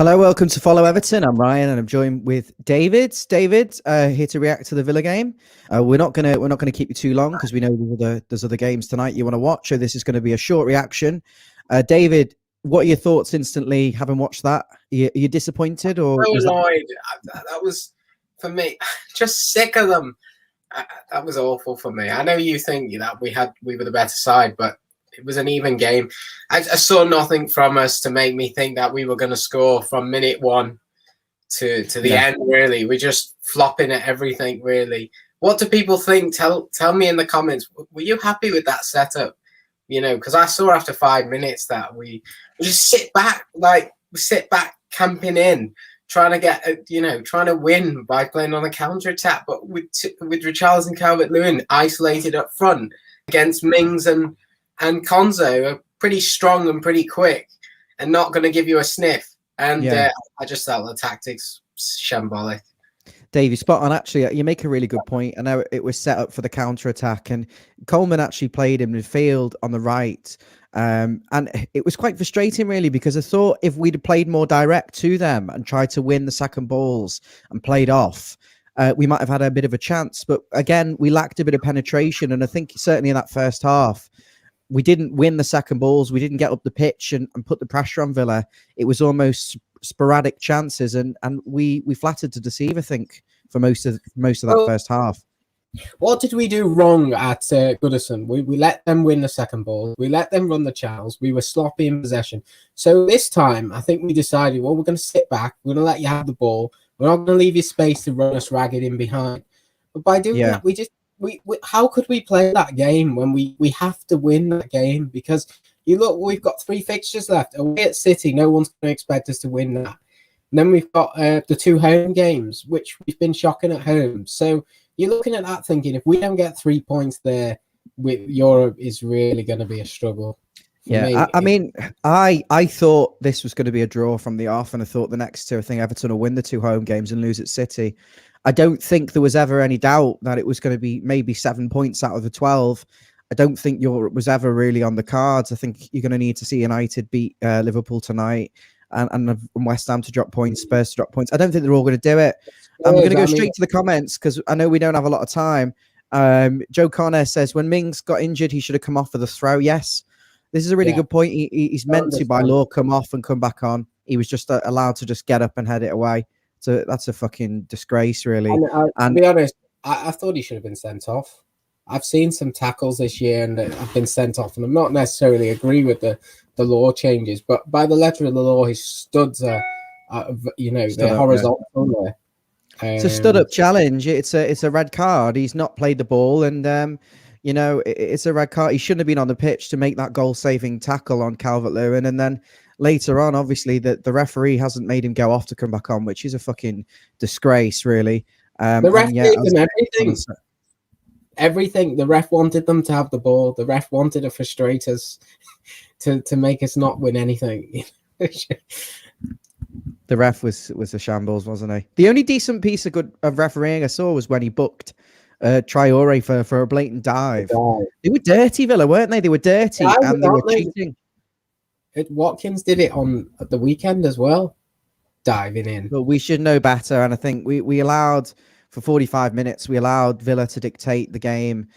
Hello, welcome to Follow Everton. I'm Ryan, and I'm joined with David. David, here to react to the Villa game. We're not gonna keep you too long because we know there's other games tonight you want to watch. So this is going to be a short reaction. David, what are your thoughts instantly having watched that? Are you disappointed or? So annoyed. That was for me. Just sick of them. That was awful for me. I know you think that we were the better side, but it was an even game. I saw nothing from us to make me think that we were going to score from minute one to the end. Really, we're just flopping at everything. Really, what do people think? Tell me in the comments. Were you happy with that setup? You know, because I saw after 5 minutes that we just sit back, camping in, trying to get, trying to win by playing on a counter attack. But with Richarlison, Calvert-Lewin isolated up front against Mings and Konzo, are pretty strong and pretty quick, and not going to give you a sniff. And I just felt the tactics shambolic. Dave, you're spot on. Actually, you make a really good point. I know it was set up for the counter attack, and Coleman actually played in midfield on the right. And it was quite frustrating, really, because I thought if we'd have played more direct to them and tried to win the second balls and played off, we might have had a bit of a chance. But again, we lacked a bit of penetration. And I think certainly in that first half, we didn't win the second balls. We didn't get up the pitch and put the pressure on Villa. It was almost sporadic chances, and we flattered to deceive, I think, for most of that first half. What did we do wrong at Goodison? We let them win the second ball. We let them run the channels. We were sloppy in possession. So this time, I think we decided, well, we're going to sit back. We're going to let you have the ball. We're not going to leave you space to run us ragged in behind. But by doing that, we how could we play that game when we have to win that game? Because you look, we've got 3 fixtures left. Away at City, no one's going to expect us to win that. And then we've got the 2 home games, which we've been shocking at home. So you're looking at that thinking, if we don't get 3 points there, Europe is really going to be a struggle. I mean, I thought this was going to be a draw from the off, and I thought the next 2, I think Everton will win the 2 home games and lose at City. I don't think there was ever any doubt that it was going to be maybe 7 points out of the 12. I don't think Europe was ever really on the cards. I think you're going to need to see United beat Liverpool tonight, and West Ham to drop points, Spurs to drop points. I don't think they're all going to do it. And we're going to go straight to the comments because I know we don't have a lot of time. Joe Connor says, when Mings got injured, he should have come off for the throw. Yes, this is a really good point. He's meant to, by law, come off and come back on. He was just allowed to just get up and head it away. So that's a fucking disgrace, really. And to be honest, I thought he should have been sent off. I've seen some tackles this year and I've been sent off, and I'm not necessarily agree with the law changes, but by the letter of the law, his studs are, they're horizontal there. It's a stood-up challenge. It's a red card. He's not played the ball, and it's a red card. He shouldn't have been on the pitch to make that goal-saving tackle on Calvert-Lewin, and then later on, obviously, the referee hasn't made him go off to come back on, which is a fucking disgrace, really. The ref gave them everything. The ref wanted them to have the ball. The ref wanted to frustrate us to make us not win anything. The ref was a shambles, wasn't he? The only decent piece of refereeing I saw was when he booked Traore for a blatant dive. They were dirty, Villa, weren't they? They were dirty and they were cheating. Watkins did it at the weekend as well, diving in. But we should know better, and I think we allowed, for 45 minutes, we allowed Villa to dictate the game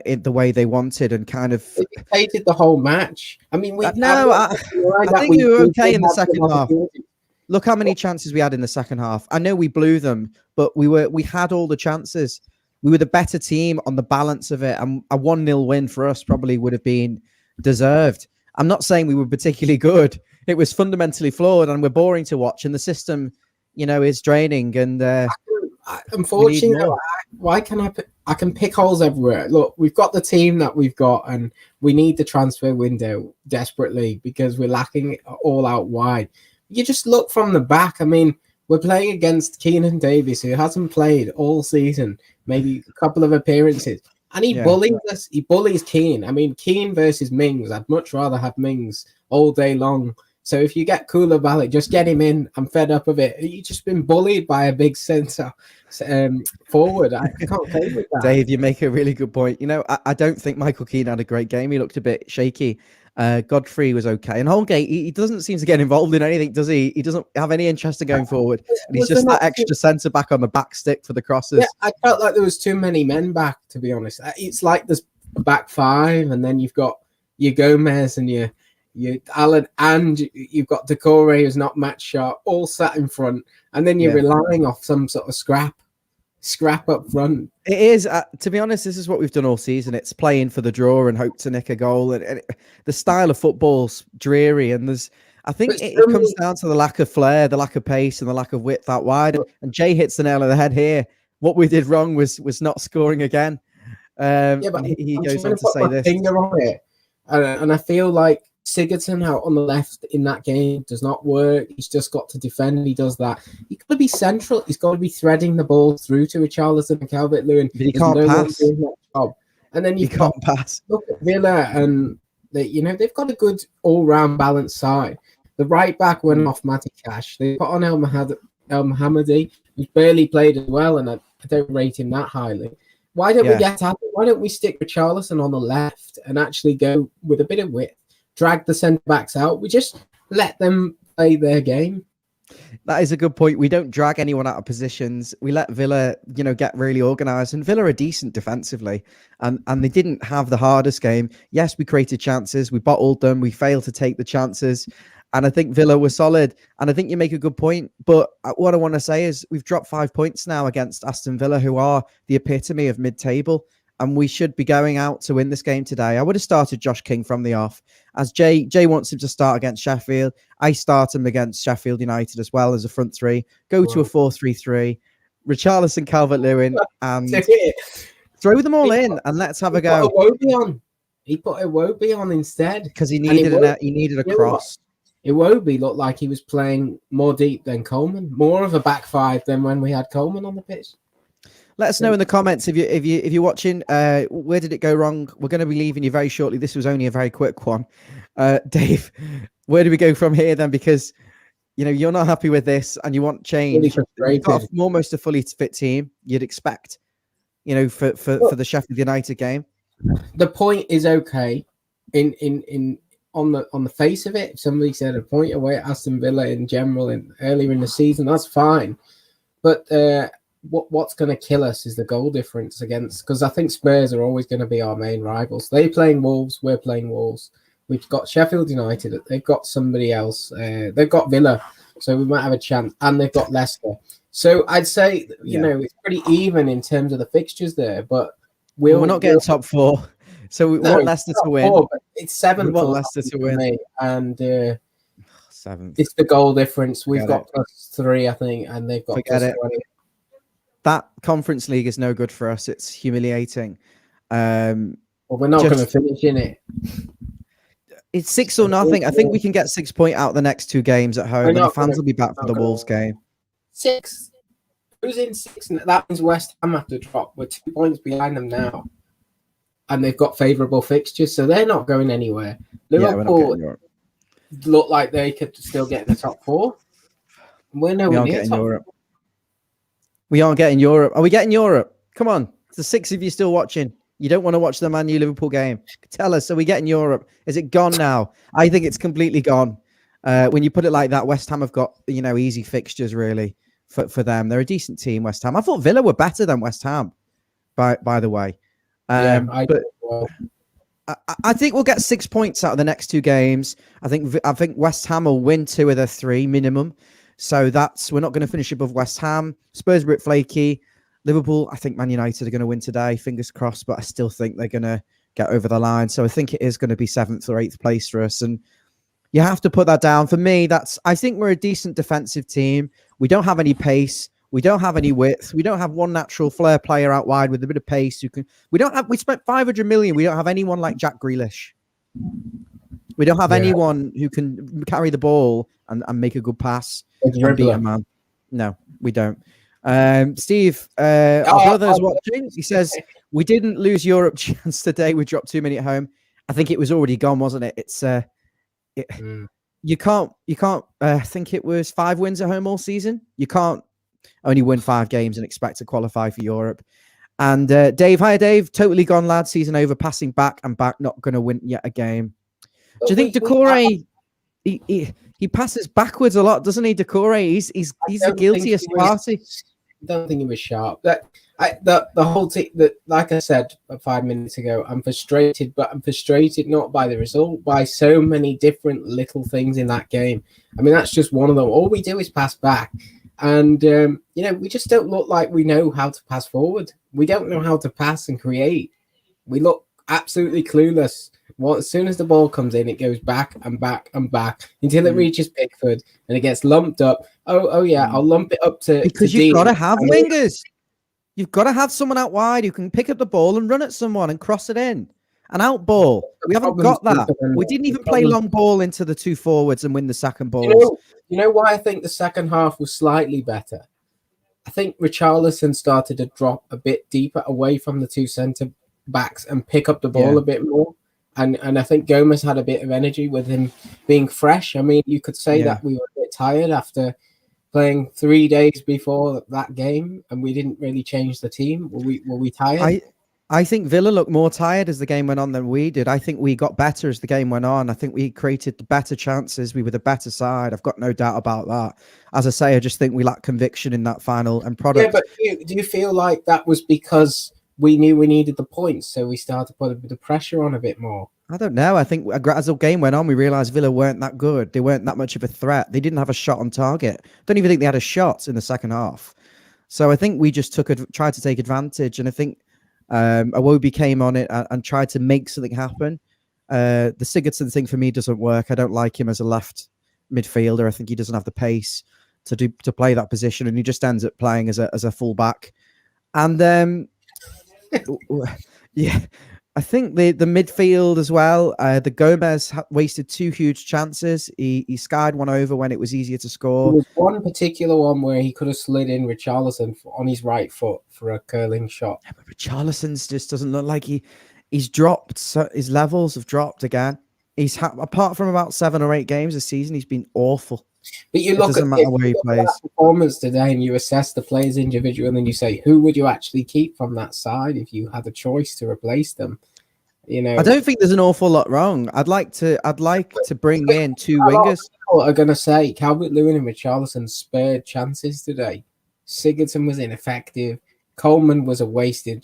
in the way they wanted, and kind of it dictated the whole match. I mean, I think we were okay in the second half. Look how many chances we had in the second half. I know we blew them, but we had all the chances. We were the better team on the balance of it, and a 1-0 win for us probably would have been deserved. I'm not saying we were particularly good. It was fundamentally flawed, and we're boring to watch, and the system, is draining. And unfortunately, why can I can pick holes everywhere. Look, we've got the team that we've got, and we need the transfer window desperately because we're lacking all out wide. You just look from the back. I mean, we're playing against Keenan Davis, who hasn't played all season, maybe a couple of appearances. And he bullies us. He bullies Keane. I mean, Keane versus Mings. I'd much rather have Mings all day long. So if you get Koulibaly, just get him in. I'm fed up of it. You've just been bullied by a big centre forward. I can't play with that. Dave, you make a really good point. I don't think Michael Keane had a great game. He looked a bit shaky. Godfrey was okay. And Holgate, he doesn't seem to get involved in anything, does he? He doesn't have any interest in going forward. And he's just that extra centre back on the back stick for the crosses. Yeah, I felt like there was too many men back, to be honest. It's like there's back five, and then you've got your Gomez and your Allen, and you've got Decore, who's not match sharp, all sat in front, and then you're relying off some sort of scrap up front. It is, to be honest, this is what we've done all season. It's playing for the draw and hope to nick a goal. And the style of football's dreary, and I think it comes down to the lack of flair, the lack of pace, and the lack of width out wide. And Jay hits the nail on the head here. What we did wrong was not scoring again. But he goes on to say this. Finger on it, and I feel like Sigurdsson out on the left in that game does not work. He's just got to defend. He does that. He's got to be central. He's got to be threading the ball through to Richarlison and Calvert-Lewin. But he can't pass. And then you can't pass. Look at Villa, and they've got a good all-round balanced side. The right back went off Matty Cash. They put on El Mohammadi, who's barely played as well, and I don't rate him that highly. Why don't we get at it? Why don't we stick Richarlison on the left and actually go with a bit of width? Drag the centre backs out. We just let them play their game. That is a good point. We don't drag anyone out of positions. We let Villa, get really organised. And Villa are decent defensively. And they didn't have the hardest game. Yes, we created chances. We bottled them. We failed to take the chances. And I think Villa were solid. And I think you make a good point. But what I want to say is we've dropped 5 points now against Aston Villa, who are the epitome of mid-table. And we should be going out to win this game today. I would have started Josh King from the off. As Jay wants him to start against Sheffield, I start him against Sheffield United as well as a front three. Go to a 4-3-3. Richarlison, Calvert-Lewin, and throw them all in and let's have a go. He put Iwobi on instead because he needed a cross. Iwobi looked like he was playing more deep than Coleman, more of a back five than when we had Coleman on the pitch. Let us know in the comments if you're watching. Where did it go wrong? We're going to be leaving you very shortly. This was only a very quick one. Dave, where do we go from here then? Because you're not happy with this and you want change. You've got almost a fully fit team. You'd expect, for the Sheffield United game. The point is okay. On the face of it, if somebody said a point away at Aston Villa in general earlier in the season, that's fine. But what's going to kill us is the goal difference because I think Spurs are always going to be our main rivals. They're playing Wolves, we're playing Wolves. We've got Sheffield United, they've got somebody else, they've got Villa, so we might have a chance, and they've got Leicester. So I'd say, it's pretty even in terms of the fixtures there, but we're not getting top four. So we want Leicester to win. It's 7 for Leicester to win. Me, and 7th. It's the goal difference. We've got +3, I think, and they've got +20. That Conference League is no good for us. It's humiliating. Well, we're not going to finish in it. It's 6 or nothing. I think we can get 6 points out the next 2 games at home. And the fans will be back for the Wolves game. 6. Who's in 6? That means West Ham have to drop. We're 2 points behind them now. And they've got favourable fixtures, so they're not going anywhere. Liverpool look like they could still get in the top 4. We're nowhere near top 4. We aren't getting Europe. Are we getting Europe? Come on. The 6 of you still watching. You don't want to watch the Man U Liverpool game. Tell us, are we getting Europe? Is it gone now? I think it's completely gone. When you put it like that, West Ham have got, easy fixtures really for them. They're a decent team, West Ham. I thought Villa were better than West Ham, by the way. I think we'll get 6 points out of the next 2 games. I think West Ham will win 2 of their 3 minimum. So we're not going to finish above West Ham. Spurs are a bit flaky. Liverpool, I think Man United are going to win today. Fingers crossed, but I still think they're going to get over the line. So I think it is going to be 7th or 8th place for us. And you have to put that down. For me, I think we're a decent defensive team. We don't have any pace. We don't have any width. We don't have one natural flair player out wide with a bit of pace. We spent 500 million. We don't have anyone like Jack Grealish. We don't have anyone who can carry the ball and make a good pass and beat a man. No, we don't. Steve, our brother's watching. He says, we didn't lose Europe chance today. We dropped 2 minutes at home. I think it was already gone, wasn't it? It's you can't I think it was 5 wins at home all season. You can't only win 5 games and expect to qualify for Europe. And Dave, hi Dave, totally gone, lad. Season over, passing back and back, not going to win yet a game. Do you think Decore he passes backwards a lot, doesn't he? Decore, he's the guiltiest party. I don't think he was sharp. The whole thing that, like I said 5 minutes ago, I'm frustrated, but I'm frustrated not by the result, by so many different little things in that game. I mean, that's just one of them. All we do is pass back, and we just don't look like we know how to pass forward. We don't know how to pass and create. We look absolutely clueless. Well, as soon as the ball comes in, it goes back and back and back until it reaches Pickford and it gets lumped up. Oh yeah, I'll lump it up to because you've got to have wingers. You've got to have someone out wide who can pick up the ball and run at someone and cross it in. An out ball. We haven't got that. We didn't even play long ball into the two forwards and win the second ball. You know why I think the second half was slightly better? I think Richarlison started to drop a bit deeper away from the two centre backs and pick up the ball a bit more. And I think Gomez had a bit of energy with him being fresh. I mean, you could say that we were a bit tired after playing 3 days before that game, and we didn't really change the team. Were we tired? I think Villa looked more tired as the game went on than we did. I think we got better as the game went on. I think we created better chances. We were the better side. I've got no doubt about that. As I say, I just think we lacked conviction in that final end product. Yeah, but do you feel like that was because we knew we needed the points, so we started to put a bit of pressure on a bit more? I don't know. I think as the game went on, we realised Villa weren't that good. They weren't that much of a threat. They didn't have a shot on target. Don't even think they had a shot in the second half. So I think we just tried to take advantage. And I think Iwobi came on it and tried to make something happen. The Sigurdsson thing for me doesn't work. I don't like him as a left midfielder. I think he doesn't have the pace to play that position, and he just ends up playing as a full back. And yeah. I think the midfield as well. The Gomez wasted two huge chances. He skied one over when it was easier to score. There was one particular one where he could have slid in Richarlison on his right foot for a curling shot. Yeah, but Richarlison's just doesn't look like he's dropped. So his levels have dropped again. He's apart from about 7 or 8 games this season, he's been awful. But you look at that performance today and you assess the players individually, and then you say, who would you actually keep from that side if you had a choice to replace them? I don't think there's an awful lot wrong. I'd like to bring in two wingers. People are going to say Calvert-Lewin and Richarlison spared chances today. Sigurdsson was ineffective. Coleman was a wasted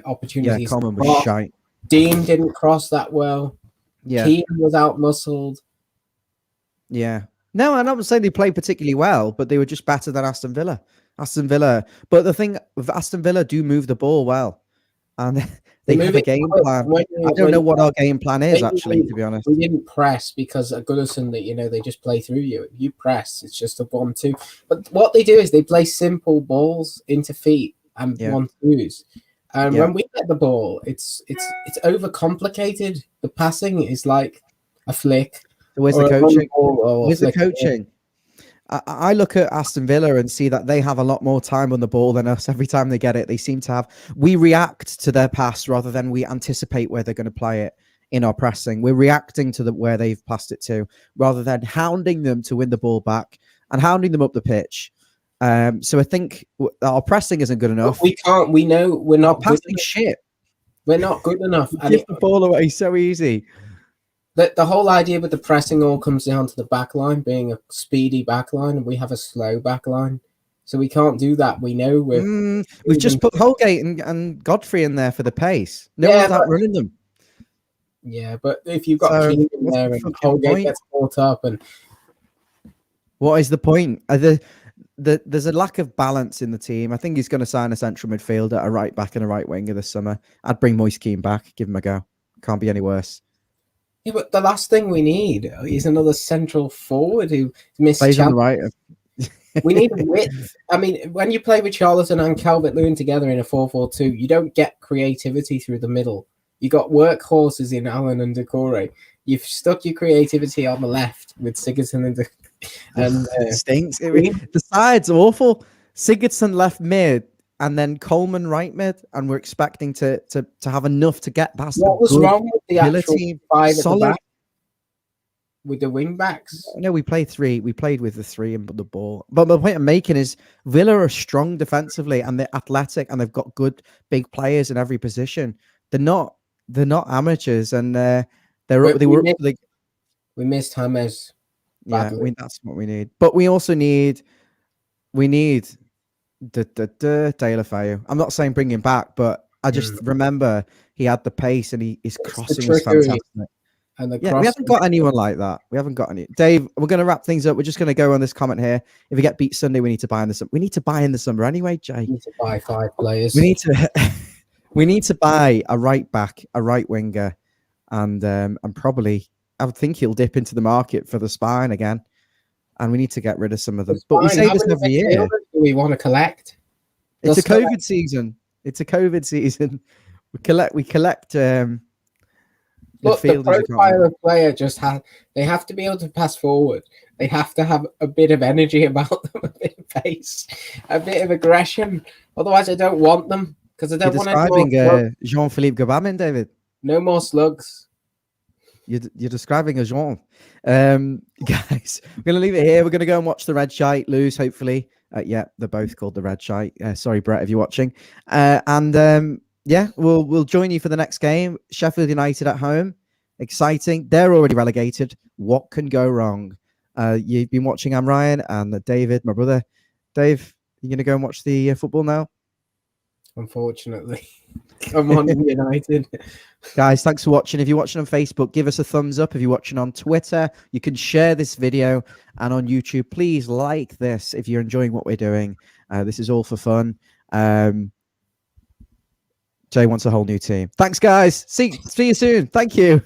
opportunity. Yeah, Coleman was shite. Dean didn't cross that well. Yeah, Keane was out-muscled. Yeah. No, I'm not saying they played particularly well, but they were just better than Aston Villa. But the thing with Aston Villa do move the ball well, and they have a game plan. I don't know what our game plan is, actually, to be honest. We didn't press because at Goodison that they just play through you. If you press, it's just a 1-2. But what they do is they play simple balls into feet and 1-2s. And when we get the ball, it's overcomplicated. The passing is like a flick. Where's the coaching? Where's the coaching? I look at Aston Villa and see that they have a lot more time on the ball than us. Every time they get it, they seem to have. We react to their pass rather than we anticipate where they're going to play it in our pressing. We're reacting to where they've passed it to, rather than hounding them to win the ball back and hounding them up the pitch. So I think our pressing isn't good enough. We can't. We know we're not passing shit. We're not good enough. Give the ball away so easy. The whole idea with the pressing all comes down to the back line being a speedy back line, and we have a slow back line. So we can't do that. We know we've just put Holgate and Godfrey in there for the pace. No one's outrunning them. Yeah, but if you've got Keane in there and Holgate gets caught up, and what is the point? There's a lack of balance in the team. I think he's going to sign a central midfielder, a right back and a right winger this summer. I'd bring Moise Keane back, give him a go. Can't be any worse. Yeah, but the last thing we need is another central forward who missed plays on the right. We need width. I mean, when you play with Richarlison and Calvert-Lewin together in a 4-4-2, you don't get creativity through the middle. You got workhorses in Allen and Decore. You've stuck your creativity on the left with Sigurdsson and stinks. The side's awful. Sigurdsson left mid, and then Coleman right mid, and we're expecting to have enough to get past. What was wrong with the actual team? Five at the back with the wing backs? No, we played 3. We played with the 3 and the ball. But the point I'm making is Villa are strong defensively, and they're athletic, and they've got good big players in every position. They're not amateurs, and We miss James. Yeah, badly. that's what we need. But we also need Deulofeu. I'm not saying bring him back, but I just remember he had the pace and his It's the crossing was trickery fantastic. and the Yeah, we haven't got anyone like that. We haven't got any. Dave, we're going to wrap things up. We're just going to go on this comment here. If we get beat Sunday, we need to buy in the summer. We need to buy in the summer anyway, Jay. We need to buy 5 players. We need to we need to buy a right back, a right winger, and probably I would think he'll dip into the market for the spine again. And we need to get rid of some of them. But we say this every year. Do we want to collect? It's a COVID season. It's a COVID season. We collect Look, the profile of player they have to be able to pass forward. They have to have a bit of energy about them, a bit of pace, a bit of aggression. Otherwise, I don't want them because I don't want describing Jean-Philippe Gbamin, David. No more slugs. You're describing a Jean. Guys, we're going to leave it here. We're going to go and watch the Red Shite lose, hopefully. Yeah, they're both called the Red Shite. Sorry, Brett, if you're watching. Yeah, we'll join you for the next game. Sheffield United at home. Exciting. They're already relegated. What can go wrong? You've been watching. I'm Ryan and David, my brother. Dave, you going to go and watch the football now? Unfortunately. I'm on United. Guys, thanks for watching. If you're watching on Facebook, give us a thumbs up. If you're watching on Twitter, you can share this video. And on YouTube, please like this if you're enjoying what we're doing. This is all for fun. Jay wants a whole new team. Thanks, guys. See you soon. Thank you.